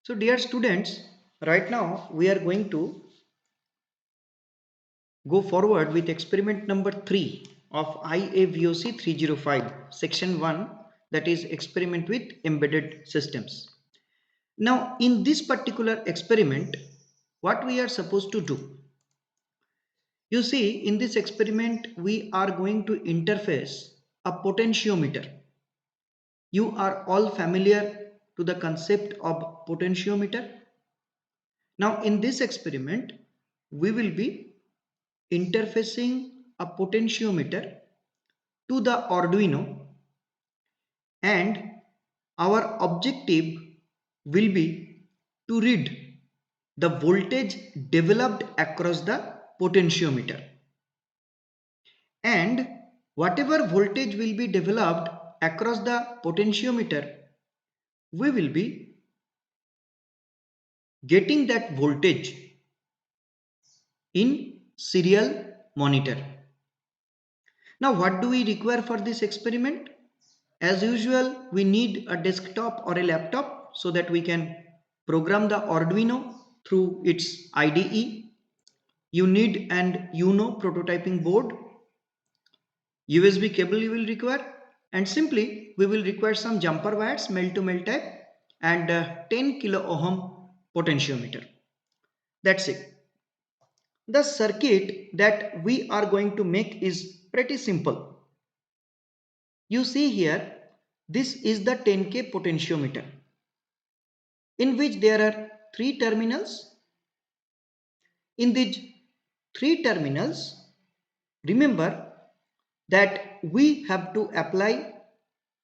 So dear students, right now we are going to go forward with experiment number 3 of IAVOC 305 section 1, that is experiment with embedded systems. Now in this particular experiment, what we are supposed to do? You see, in this experiment we are going to interface a potentiometer. You are all familiar to the concept of potentiometer. Now in this experiment we will be interfacing a potentiometer to the Arduino, and our objective will be to read the voltage developed across the potentiometer, and whatever voltage will be developed across the potentiometer, we will be getting that voltage in serial monitor. Now what do we require for this experiment? As usual, we need a desktop or a laptop so that we can program the Arduino through its IDE. You need an Uno prototyping board, USB cable you will require, and simply we will require some jumper wires, male to male type, and 10 kilo ohm potentiometer. That's it. The circuit that we are going to make is pretty simple. You see here, this is the 10K potentiometer, in which there are 3 terminals. In these 3 terminals, remember that we have to apply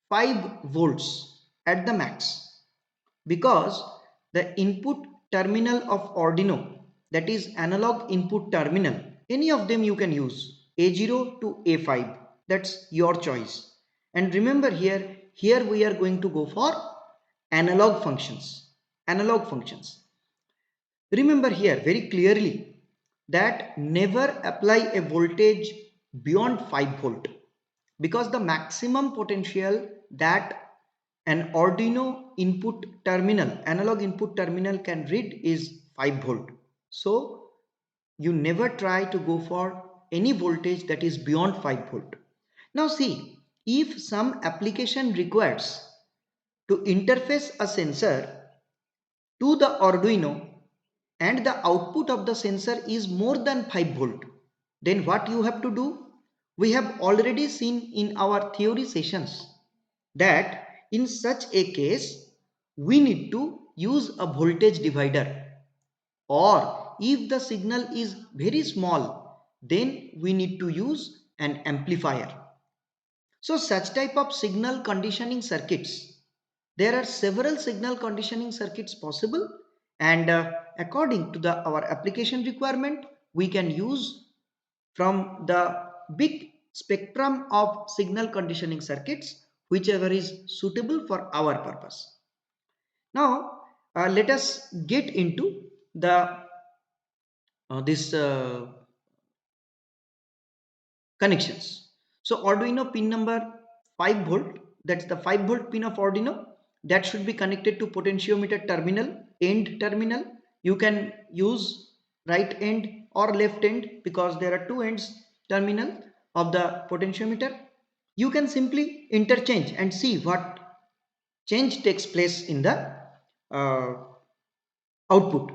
5 volts at the max, because the input terminal of Arduino, that is analog input terminal, any of them you can use, A0 to A5, that's your choice. And remember here we are going to go for analog functions. Remember here very clearly that never apply a voltage beyond 5 volt, because the maximum potential that an Arduino input terminal, analog input terminal can read is 5 volt. So you never try to go for any voltage that is beyond 5 volt. Now see, if some application requires to interface a sensor to the Arduino and the output of the sensor is more than 5 volt, then what you have to do? We have already seen in our theory sessions that in such a case we need to use a voltage divider, or if the signal is very small, then we need to use an amplifier. So such type of signal conditioning circuits, there are several signal conditioning circuits possible, and according to our application requirement, we can use from the big spectrum of signal conditioning circuits whichever is suitable for our purpose. Now let us get into the this connections. So Arduino pin number 5 volt, that's the 5 volt pin of Arduino, that should be connected to potentiometer terminal, end terminal. You can use right end or left end because there are 2 ends terminal of the potentiometer. You can simply interchange and see what change takes place in the uh, output.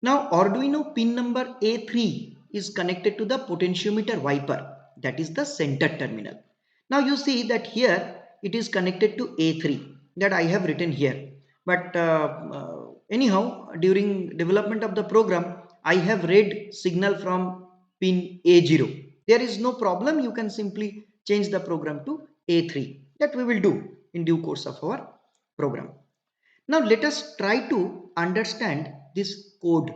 Now Arduino pin number A3 is connected to the potentiometer wiper, that is the center terminal. Now you see that here it is connected to A3, that I have written here. But anyhow, during development of the program, I have read signal from pin A0. There is no problem, you can simply change the program to A3. That we will do in due course of our program. Now let us try to understand this code.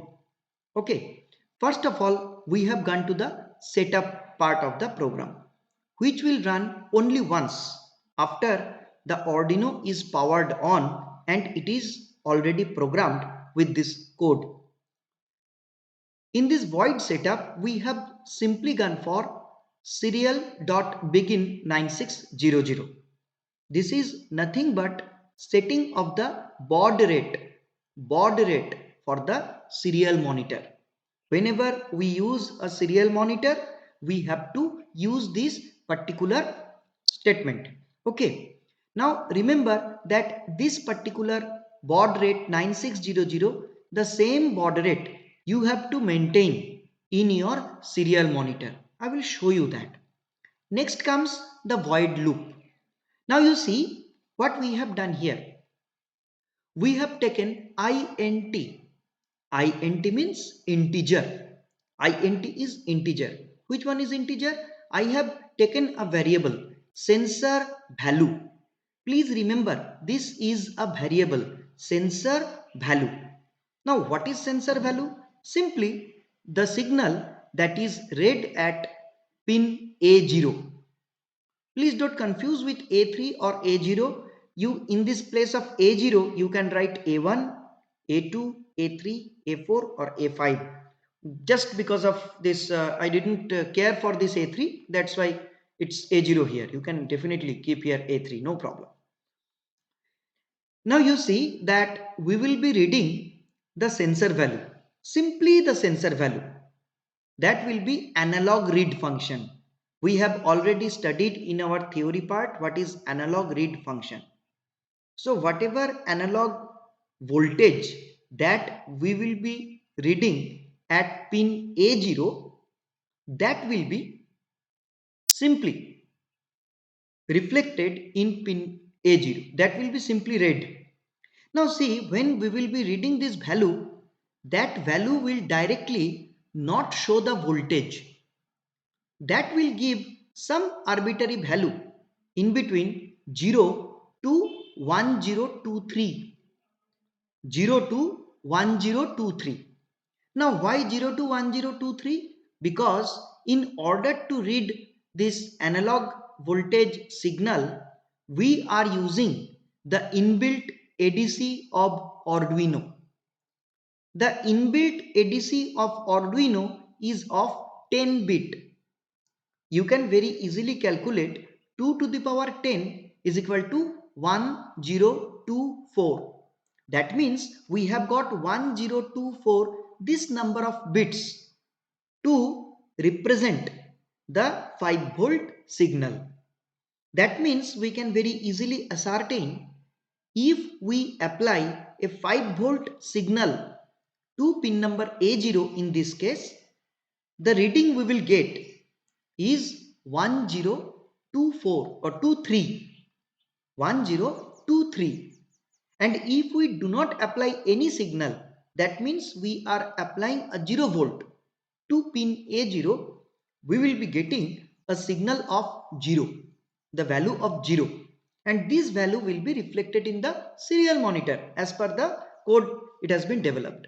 Okay, first of all, we have gone to the setup part of the program, which will run only once after the Arduino is powered on and it is already programmed with this code. In this void setup, we have simply gone for serial.begin 9600. This is nothing but setting of the baud rate baud rate for the serial monitor. Whenever we use a serial monitor, we have to use this particular statement. Okay. Now remember that this particular baud rate 9600, the same baud rate you have to maintain in your serial monitor. I will show you that. Next comes the void loop. Now you see what we have done here. We have taken int. Int means integer. Int is integer. Which one is integer? I have taken a variable sensor value. Please remember, this is a variable sensor value. Now what is sensor value? Simply the signal that is read at pin A0. Please don't confuse with A3 or A0. You in this place of A0 you can write A1, A2, A3, A4 or A5. Just because of this I didn't care for this A3, that's why it's A0 here. You can definitely keep here A3, no problem. Now you see that we will be reading the sensor value. Simply the sensor value. That will be analog read function. We have already studied in our theory part what is analog read function. So whatever analog voltage that we will be reading at pin A0, that will be simply reflected in pin A0. That will be simply read. Now see, when we will be reading this value, that value will directly not show the voltage. That will give some arbitrary value in between 0 to 1023. 0 to 1023. Now why 0 to 1023? Because in order to read this analog voltage signal, we are using the inbuilt ADC of Arduino. The inbuilt ADC of Arduino is of 10 bit. You can very easily calculate 2 to the power 10 is equal to 1024. That means we have got 1024 this number of bits to represent the 5 volt signal. That means we can very easily ascertain if we apply a 5 volt signal to pin number A0 in this case, the reading we will get is 1024 or 23. 1023. And if we do not apply any signal, that means we are applying a 0 volt to pin A0, we will be getting a signal of 0, the value of 0. And this value will be reflected in the serial monitor as per the code it has been developed.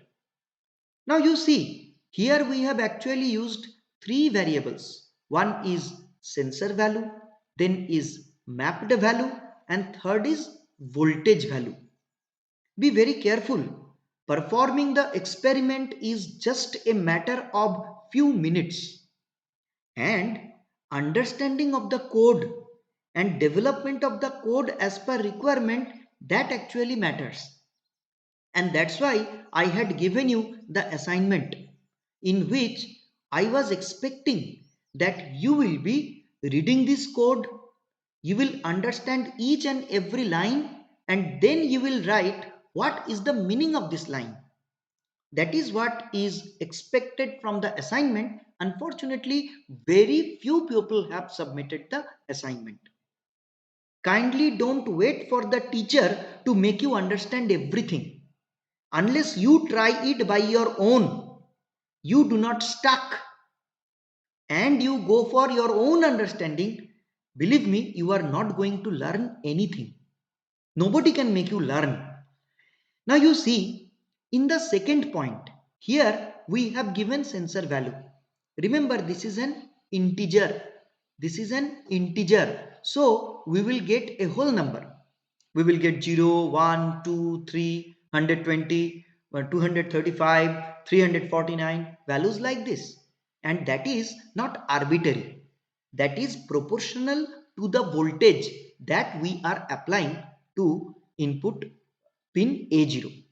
Now you see, here we have actually used three variables. One is sensor value, then is mapped value, and third is voltage value. Be very careful. Performing the experiment is just a matter of few minutes. And understanding of the code and development of the code as per requirement, that actually matters. And that's why I had given you the assignment in which I was expecting that you will be reading this code, you will understand each and every line, and then you will write what is the meaning of this line. That is what is expected from the assignment. Unfortunately, very few people have submitted the assignment. Kindly don't wait for the teacher to make you understand everything. Unless you try it by your own, you do not stuck and you go for your own understanding, believe me, you are not going to learn anything. Nobody can make you learn. Now you see, in the second point, here we have given sensor value. Remember, this is an integer. This is an integer. So we will get a whole number. We will get 0, 1, 2, 3, 120, 235, 349, values like this. And that is not arbitrary. That is proportional to the voltage that we are applying to input pin A0.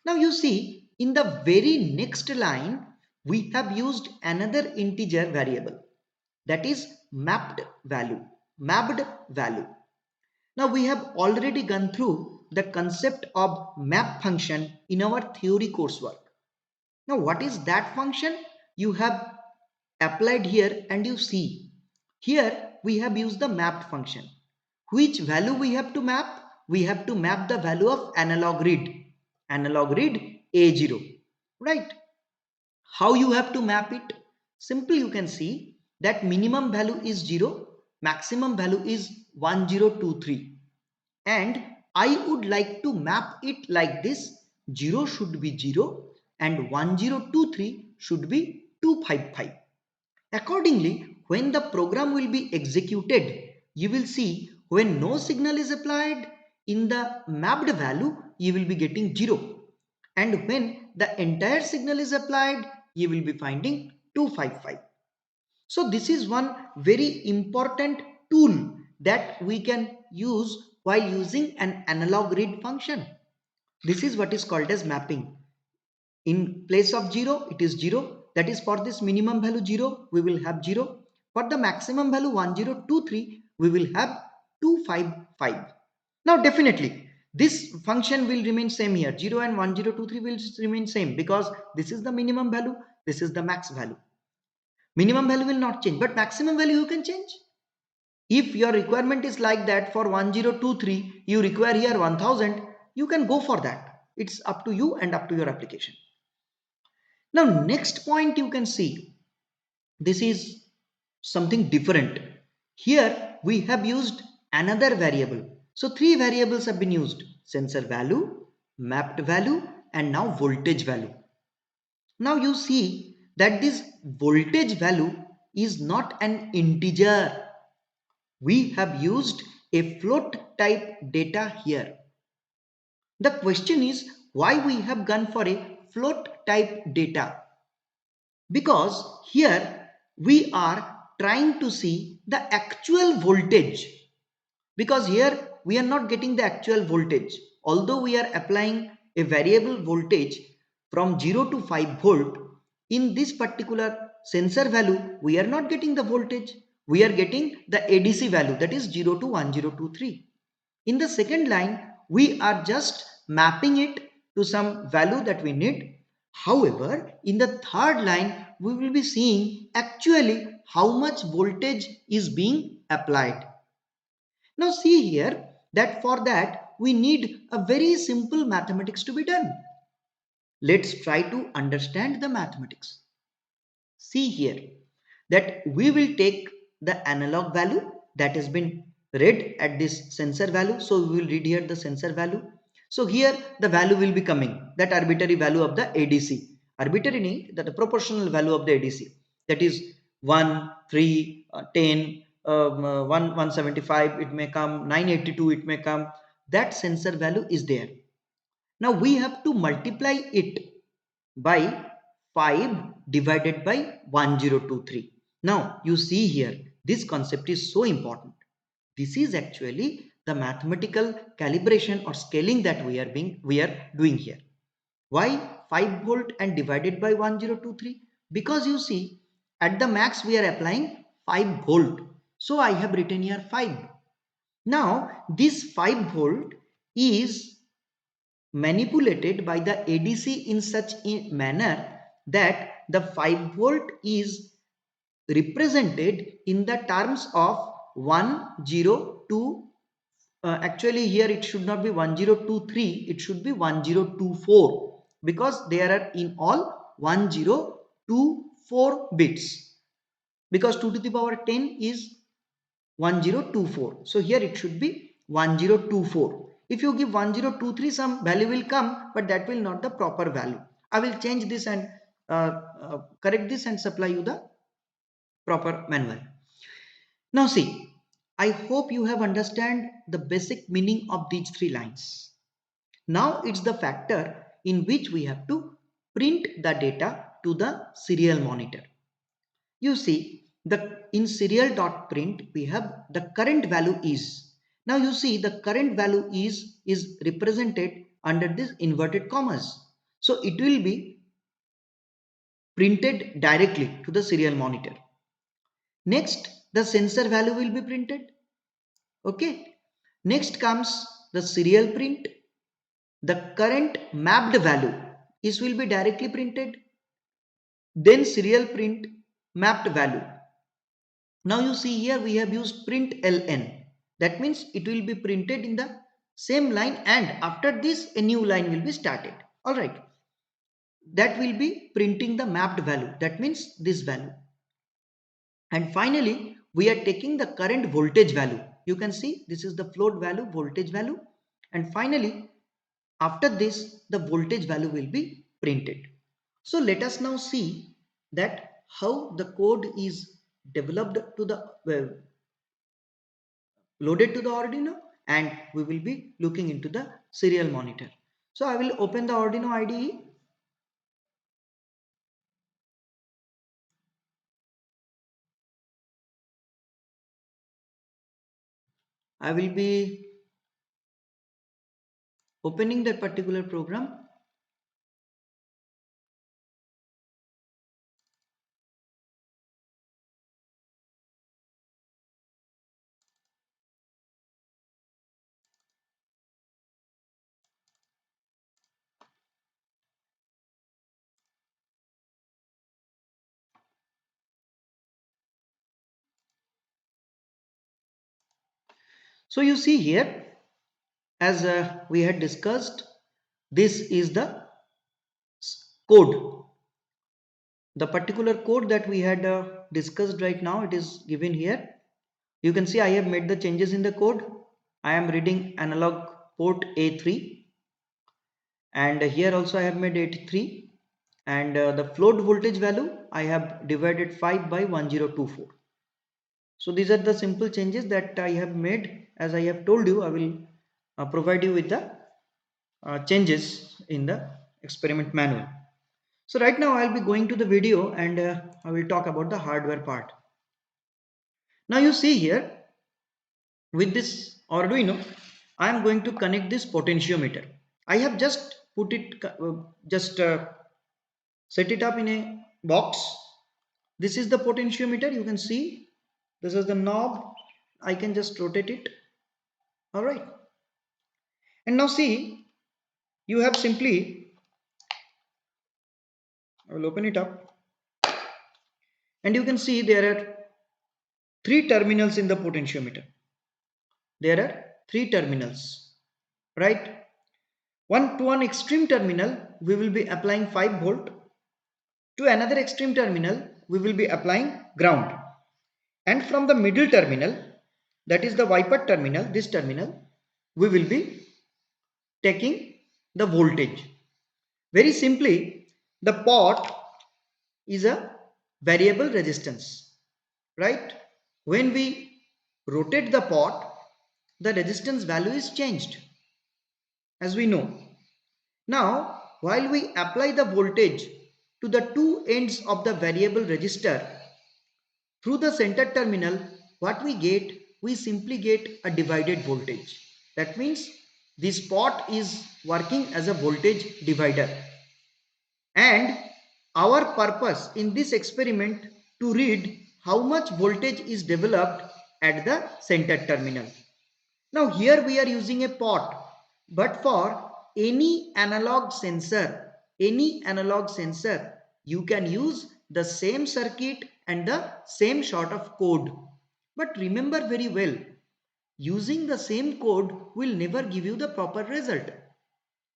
Now you see in the very next line, we have used another integer variable, that is mapped value. Now we have already gone through the concept of map function in our theory coursework. Now what is that function? You have applied here and you see. Here we have used the mapped function. Which value we have to map? We have to map the value of analog read. Analog read A0. Right? How you have to map it? Simply you can see that minimum value is 0, maximum value is 1023. And I would like to map it like this: 0 should be 0 and 1023 should be 255. Accordingly, when the program will be executed, you will see when no signal is applied in the mapped value, you will be getting 0. And when the entire signal is applied, you will be finding 255. So this is one very important tool that we can use while using an analog read function. This is what is called as mapping. In place of 0, it is 0. That is, for this minimum value 0, we will have 0. For the maximum value 1023, we will have 255. Now definitely, this function will remain same here. 0 and 1023 will remain same because this is the minimum value, this is the max value. Minimum value will not change, but maximum value you can change. If your requirement is like that, for 1023 you require here 1000, you can go for that. It's up to you and up to your application. Now next point you can see, this is something different. Here we have used another variable. So three variables have been used: sensor value, mapped value, and now voltage value. Now you see that this voltage value is not an integer. We have used a float type data here. The question is, why we have gone for a float type data? Because here we are trying to see the actual voltage, because here we are not getting the actual voltage. Although we are applying a variable voltage from 0 to 5 volt, in this particular sensor value we are not getting the voltage, we are getting the ADC value, that is 0 to 1023. In the second line we are just mapping it to some value that we need. However, in the third line we will be seeing actually how much voltage is being applied. Now see here that for that we need a very simple mathematics to be done. Let's try to understand the mathematics. See here that we will take the analog value that has been read at this sensor value. So we will read here the sensor value. So here the value will be coming, that arbitrary value of the ADC. Arbitrary means that the proportional value of the ADC, that is 1, 3, 10, 175, it may come 982, it may come. That sensor value is there. Now we have to multiply it by 5 divided by 1023. Now you see here, this concept is so important. This is actually the mathematical calibration or scaling that we are doing here. Why 5 volt and divided by 1023? Because you see at the max we are applying 5 volt. So I have written here 5. Now this 5 volt is manipulated by the ADC in such a manner that the 5 volt is represented in the terms of 102. Actually here it should not be 1023, it should be 1024, because they are in all 1024 bits, because 2 to the power 10 is 1024. So here it should be 1024. If you give 1023, some value will come, but that will not the proper value. I will change this and correct this and supply you the proper manual. Now see, I hope you have understand the basic meaning of these three lines. Now it's the factor in which we have to print the data to the serial monitor. You see, the in serial.print we have the current value is. Now you see the current value is represented under this inverted commas. So it will be printed directly to the serial monitor. Next, the sensor value will be printed. Okay. Next comes the serial print. The current mapped value is will be directly printed. Then serial print mapped value. Now you see here we have used print ln. That means it will be printed in the same line, and after this a new line will be started. Alright. That will be printing the mapped value. That means this value. And finally, we are taking the current voltage value. You can see this is the float value, voltage value. And finally, after this, the voltage value will be printed. So let us now see that how the code is developed to the loaded to the Arduino, and we will be looking into the serial monitor. So I will open the Arduino IDE. I will be opening that particular program. So you see here, as we had discussed, this is the code. The particular code that we had discussed right now, it is given here. You can see I have made the changes in the code. I am reading analog port A3, and here also I have made A3, and the float voltage value I have divided 5 by 1024. So these are the simple changes that I have made. As I have told you, I will provide you with the changes in the experiment manual. So right now I'll be going to the video, and I will talk about the hardware part. Now you see here, with this Arduino, I am going to connect this potentiometer. I have just put it, just set it up in a box. This is the potentiometer. You can see this is the knob. I can just rotate it. All right. And now see, you have simply, I will open it up, and you can see there are three terminals in the potentiometer. There are three terminals, right? One to one extreme terminal, we will be applying 5 volt. To another extreme terminal, we will be applying ground. And from the middle terminal, that is the wiper terminal, this terminal, we will be taking the voltage. Very simply, the pot is a variable resistance, right? When we rotate the pot, the resistance value is changed, as we know. Now, while we apply the voltage to the two ends of the variable resistor through the center terminal, what we get? We simply get a divided voltage. That means this pot is working as a voltage divider. And our purpose in this experiment to read how much voltage is developed at the center terminal. Now here we are using a pot, but for any analog sensor, you can use the same circuit and the same sort of code. But remember very well, using the same code will never give you the proper result,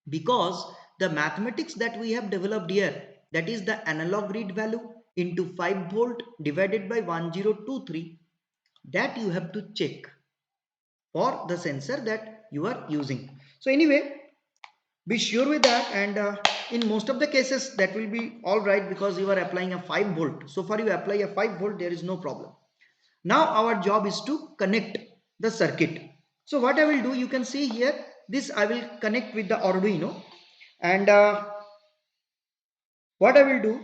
because the mathematics that we have developed here, that is the analog read value into 5 volt divided by 1023, that you have to check for the sensor that you are using. So anyway, be sure with that, and in most of the cases that will be all right, because you are applying a 5 volt. So far you apply a 5 volt, there is no problem. Now our job is to connect the circuit. So what I will do, you can see here, this I will connect with the Arduino, and what I will do,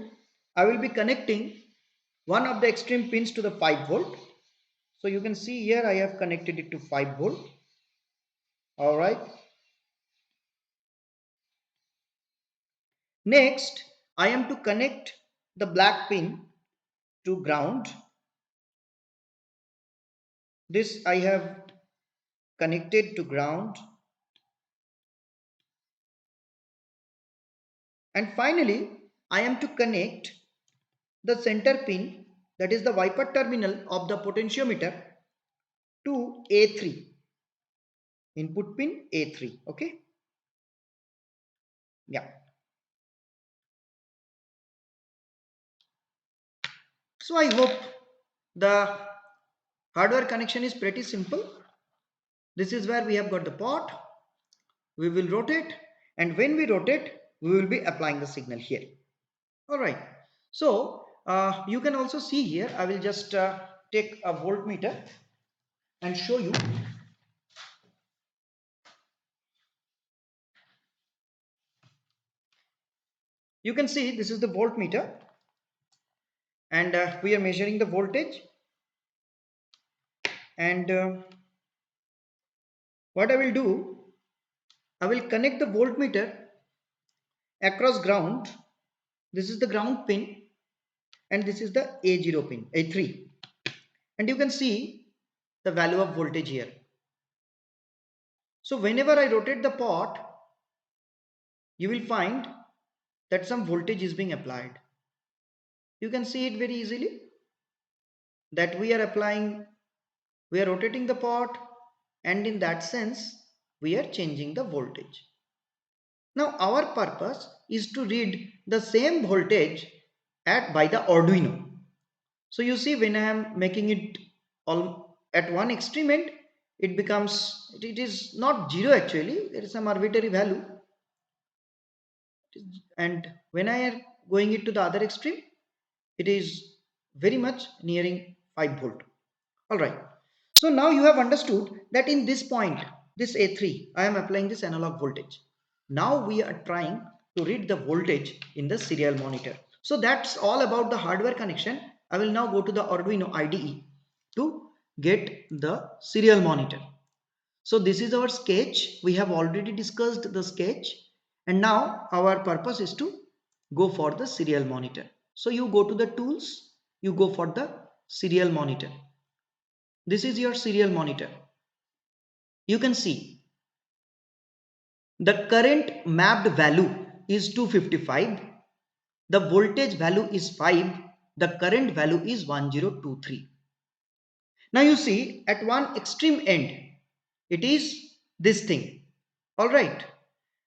I will be connecting one of the extreme pins to the 5 volt. So you can see here I have connected it to 5 volt. All right. Next, I am to connect the black pin to ground. This I have connected to ground. And finally, I am to connect the center pin, that is the wiper terminal of the potentiometer, to A3, input pin A3. Okay. Yeah. So I hope the hardware connection is pretty simple. This is where we have got the pot. We will rotate, and when we rotate, we will be applying the signal here. All right. So you can also see here, I will just take a voltmeter and show you. You can see this is the voltmeter, and we are measuring the voltage. And what I will do, I will connect the voltmeter across ground. This is the ground pin, and this is the A0 pin, A3. And you can see the value of voltage here. So whenever I rotate the pot, you will find that some voltage is being applied. You can see it very easily that we are rotating the pot, and in that sense we are changing the voltage. Now our purpose is to read the same voltage by the Arduino. So you see, when I am making it all at one extreme end, it is not zero actually, there is some arbitrary value, and when I am going it to the other extreme, it is very much nearing 5 volt. All right. So now you have understood that in this point, this A3, I am applying this analog voltage. Now we are trying to read the voltage in the serial monitor. So that's all about the hardware connection. I will now go to the Arduino IDE to get the serial monitor. So this is our sketch. We have already discussed the sketch, and now our purpose is to go for the serial monitor. So you go to the tools, you go for the serial monitor. This is your serial monitor. You can see the current mapped value is 255. The voltage value is 5. The current value is 1023. Now you see at one extreme end, it is this thing. All right.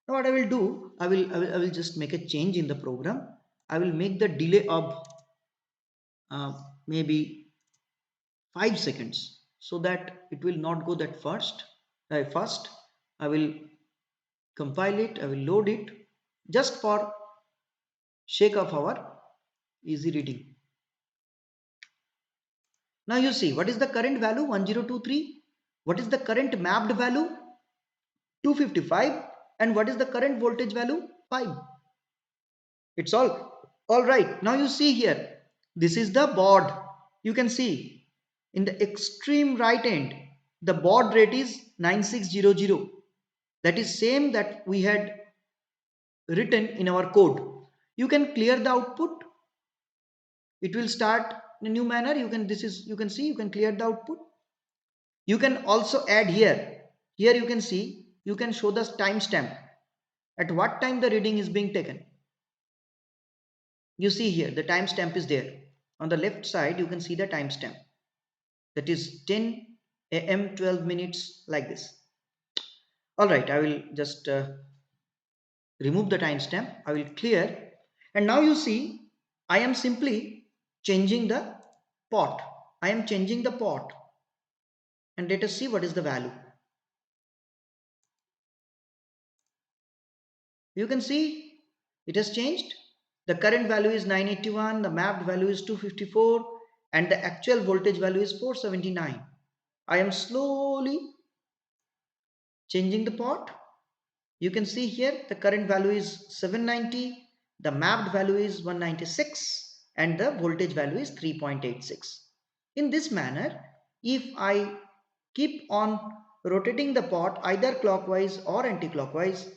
Now what I will do, I will just make a change in the program. I will make the delay of maybe 5 seconds, so that it will not go that fast. First, I will compile it, I will load it just for sake of our easy reading. Now you see, what is the current value? 1023. What is the current mapped value? 255. And what is the current voltage value? 5. It's all right. Now you see here, this is the baud. You can see in the extreme right end, the baud rate is 9600. That is same that we had written in our code. You can clear the output. It will start in a new manner. You can see, you can clear the output. You can also add here. Here you can see, you can show the timestamp. At what time the reading is being taken. You see here, the timestamp is there. On the left side, you can see the timestamp. That is 10 AM 12 minutes, like this. All right, I will just remove the timestamp. I will clear. And now you see, I am simply changing the pot. I am changing the pot. And let us see what is the value. You can see it has changed. The current value is 981, the mapped value is 254, and the actual voltage value is 479. I am slowly changing the pot. You can see here the current value is 790, the mapped value is 196, and the voltage value is 3.86. In this manner, if I keep on rotating the pot either clockwise or anti-clockwise,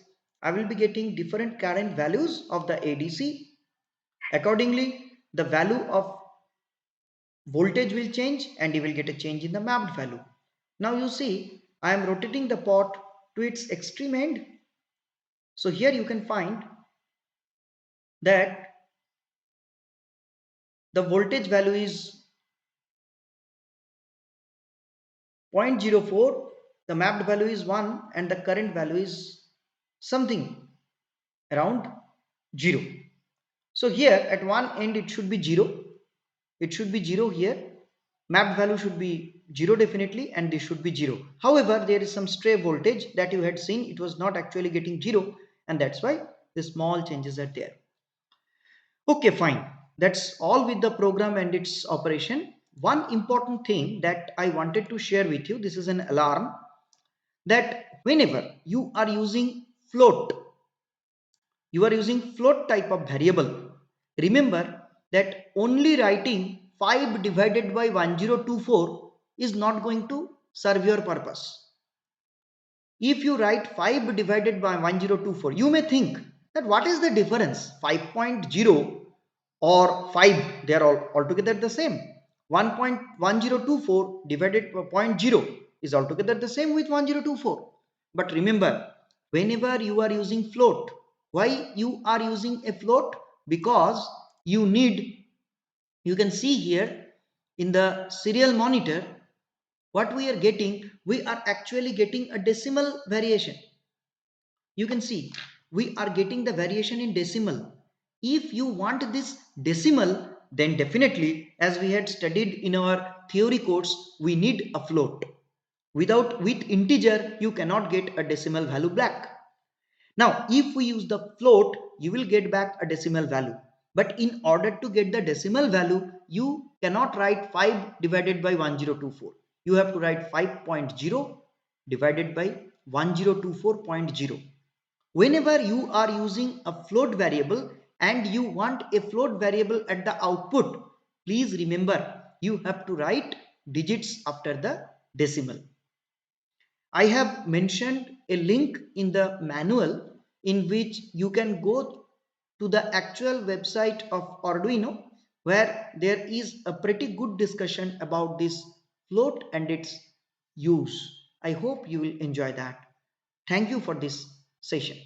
I will be getting different current values of the ADC. Accordingly, the value of voltage will change and you will get a change in the mapped value. Now you see, I am rotating the pot to its extreme end. So here you can find that the voltage value is 0.04, the mapped value is 1 and the current value is something around 0. So here at one end it should be 0. It should be 0 here. Mapped value should be 0 definitely and this should be 0. However, there is some stray voltage that you had seen. It was not actually getting 0 and that's why the small changes are there. Okay, fine. That's all with the program and its operation. One important thing that I wanted to share with you, this is an alarm, that whenever you are using float, you are using float type of variable, remember that only writing 5 divided by 1024 is not going to serve your purpose. If you write 5 divided by 1024, you may think that what is the difference? 5.0 or 5, they are all altogether the same. 1.1024 divided by zero point 0 is altogether the same with 1024. But remember, whenever you are using float, why you are using a float? Because you need, you can see here in the serial monitor, what we are getting, we are actually getting a decimal variation. You can see we are getting the variation in decimal. If you want this decimal, then definitely, as we had studied in our theory course, we need a float. With integer you cannot get a decimal value back. Now if we use the float, you will get back a decimal value, but in order to get the decimal value, you cannot write 5 divided by 1024. You have to write 5.0 divided by 1024.0. Whenever you are using a float variable and you want a float variable at the output, please remember you have to write digits after the decimal. I have mentioned a link in the manual in which you can go to the actual website of Arduino, where there is a pretty good discussion about this float and its use. I hope you will enjoy that. Thank you for this session.